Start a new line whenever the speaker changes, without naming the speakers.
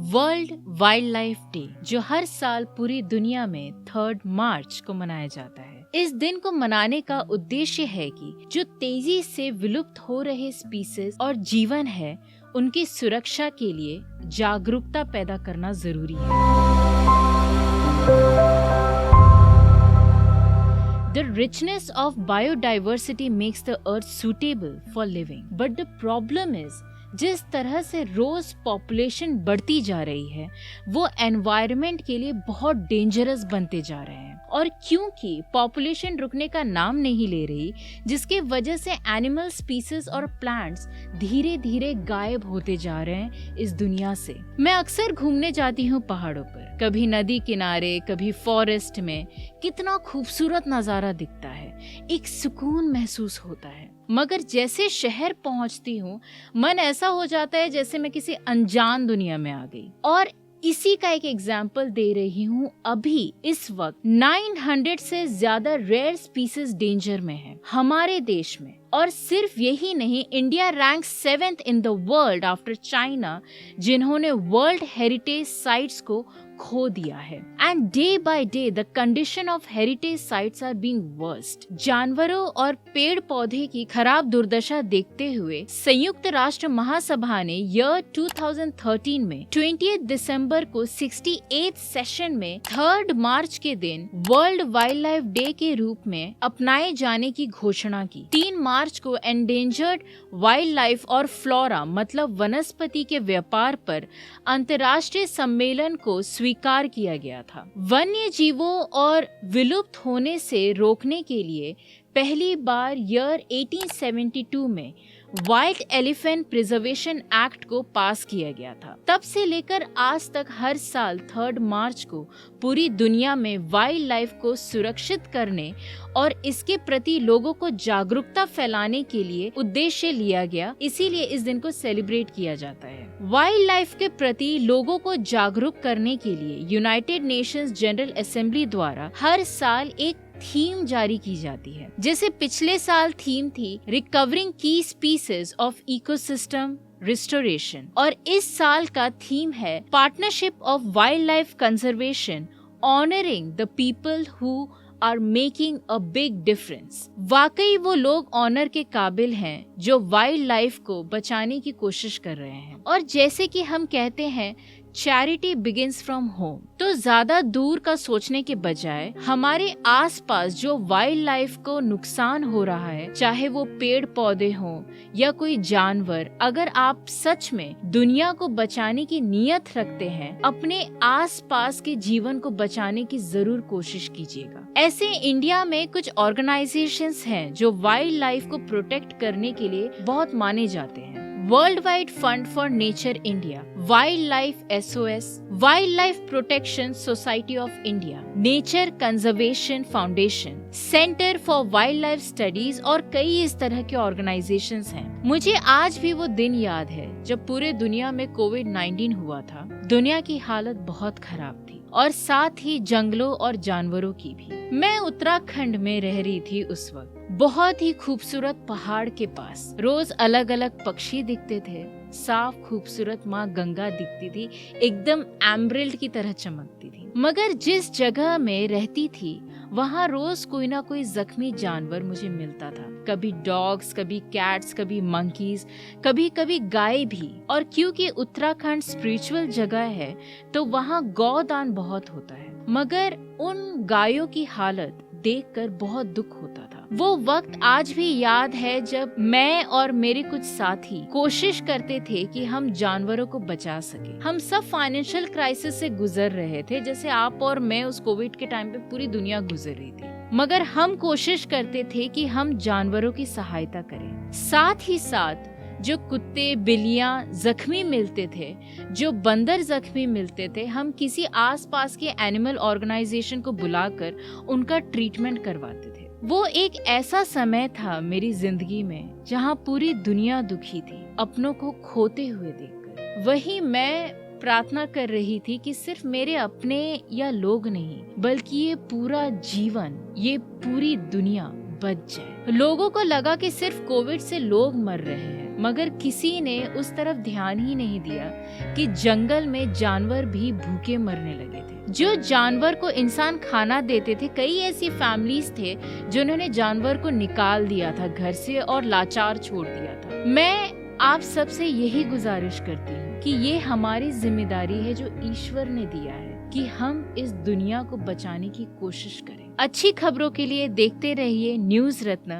World wild life day, जो हर साल पूरी दुनिया में 3 मार्च को मनाया जाता है। इस दिन को मनाने का उद्देश्य है कि जो तेजी से विलुप्त हो रहे स्पीसीज और जीवन है, उनकी सुरक्षा के लिए जागरूकता पैदा करना जरूरी है। The richness of biodiversity makes the earth suitable for living. But the problem is, जिस तरह से रोज पॉपुलेशन बढ़ती जा रही है, वो एनवायरनमेंट के लिए बहुत डेंजरस बनते जा रहे हैं। और क्योंकि पॉपुलेशन रुकने का नाम नहीं ले रही, जिसके वजह से एनिमल स्पीसीज और प्लांट्स धीरे धीरे गायब होते जा रहे हैं इस दुनिया से। मैं अक्सर घूमने जाती हूँ पहाड़ों पर, कभी नदी किनारे, कभी फॉरेस्ट में। कितना खूबसूरत नजारा दिखता है, एक सुकून महसूस होता है। मगर जैसे शहर पहुंचती हूँ, मन ऐसा हो जाता है जैसे मैं किसी अनजान दुनिया में आ गई। और इसी का एक एग्जाम्पल दे रही हूँ। अभी इस वक्त 900 से ज्यादा रेयर स्पीसीज डेंजर में है हमारे देश में। और सिर्फ यही नहीं, India rank 7th in the world after China, जिन्होंने वर्ल्ड हेरिटेज साइट्स को खो दिया है। And day by day the condition of heritage sites are being worst. जानवरों और पेड़ पौधे की खराब दुर्दशा देखते हुए संयुक्त राष्ट्र महासभा ने ईयर 2013 में 20 दिसंबर को 68th सेशन में 3 मार्च के दिन वर्ल्ड वाइल्ड लाइफ डे के रूप में अपनाए जाने की घोषणा की। 3 मार्च को एंडेंजर्ड वाइल्ड लाइफ और फ्लोरा मतलब वनस्पति के व्यापार पर अंतर्राष्ट्रीय सम्मेलन को स्वीकार किया गया था। वन्य जीवों और विलुप्त होने से रोकने के लिए पहली बार ईयर 1872 में वाइल्ड एलिफेंट प्रिजर्वेशन एक्ट को पास किया गया था। तब से लेकर आज तक हर साल 3 मार्च को पूरी दुनिया में वाइल्ड लाइफ को सुरक्षित करने और इसके प्रति लोगों को जागरूकता फैलाने के लिए उद्देश्य लिया गया। इसीलिए इस दिन को सेलिब्रेट किया जाता है। वाइल्ड लाइफ के प्रति लोगों को जागरूक करने के लिए यूनाइटेड नेशंस जनरल असेंबली द्वारा हर साल एक थीम जारी की जाती है। जैसे पिछले साल थीम थी रिकवरिंग की स्पीसीज ऑफ इकोसिस्टम रिस्टोरेशन, और इस साल का थीम है partnership of wildlife conservation honouring the people who are making a big difference. वाकई वो लोग ऑनर के काबिल हैं जो वाइल्ड लाइफ को बचाने की कोशिश कर रहे हैं। और जैसे कि हम कहते हैं चैरिटी बिगिंस फ्रॉम होम, तो ज्यादा दूर का सोचने के बजाय हमारे आसपास जो वाइल्ड लाइफ को नुकसान हो रहा है, चाहे वो पेड़ पौधे हों या कोई जानवर, अगर आप सच में दुनिया को बचाने की नीयत रखते हैं, अपने आसपास के जीवन को बचाने की जरूर कोशिश कीजिएगा। ऐसे इंडिया में कुछ ऑर्गेनाइजेशंस हैं जो वाइल्ड लाइफ को प्रोटेक्ट करने के लिए बहुत माने जाते हैं। World wide fund for nature India, wild life SOS, wild life protection society of India, nature conservation foundation, centre for wild life studies और कई इस तरह के ऑर्गेनाइजेशंस हैं। मुझे आज भी वो दिन याद है जब पूरे दुनिया में कोविड-19 हुआ था। दुनिया की हालत बहुत खराब थी और साथ ही जंगलों और जानवरों की भी। मैं उत्तराखंड में रह रही थी उस वक्त, बहुत ही खूबसूरत पहाड़ के पास। रोज अलग अलग पक्षी दिखते थे, साफ खूबसूरत माँ गंगा दिखती थी, एकदम एमरल्ड की तरह चमकती थी। मगर जिस जगह में रहती थी वहाँ रोज कोई ना कोई जख्मी जानवर मुझे मिलता था। कभी डॉग्स, कभी कैट्स, कभी मंकीज, कभी कभी गाय भी। और क्योंकि उत्तराखंड स्पिरिचुअल जगह है तो वहाँ गौदान बहुत होता है। मगर उन गायों की हालत देखकर बहुत दुख होता था। वो वक्त आज भी याद है जब मैं और मेरे कुछ साथी कोशिश करते थे कि हम जानवरों को बचा सके। हम सब फाइनेंशियल क्राइसिस से गुजर रहे थे, जैसे आप और मैं उस कोविड के टाइम पे पूरी दुनिया गुजर रही थी। मगर हम कोशिश करते थे कि हम जानवरों की सहायता करें। साथ ही साथ जो कुत्ते बिल्लियां जख्मी मिलते थे, जो बंदर जख्मी मिलते थे, हम किसी आसपास के एनिमल ऑर्गेनाइजेशन को बुलाकर उनका ट्रीटमेंट करवाते थे। वो एक ऐसा समय था मेरी जिंदगी में जहां पूरी दुनिया दुखी थी अपनों को खोते हुए देखकर। वही मैं प्रार्थना कर रही थी कि सिर्फ मेरे अपने या लोग नहीं, बल्कि ये पूरा जीवन, ये पूरी दुनिया बच जाए। लोगों को लगा कि सिर्फ कोविड से लोग मर रहे हैं, मगर किसी ने उस तरफ ध्यान ही नहीं दिया कि जंगल में जानवर भी भूखे मरने लगे थे। जो जानवर को इंसान खाना देते थे, कई ऐसी फैमिलीज थे जिन्होंने जानवर को निकाल दिया था घर से और लाचार छोड़ दिया था। मैं आप सबसे यही गुजारिश करती हूँ कि ये हमारी जिम्मेदारी है जो ईश्वर ने दिया है कि हम इस दुनिया को बचाने की कोशिश करें। अच्छी खबरों के लिए देखते रहिए न्यूज़ रत्न।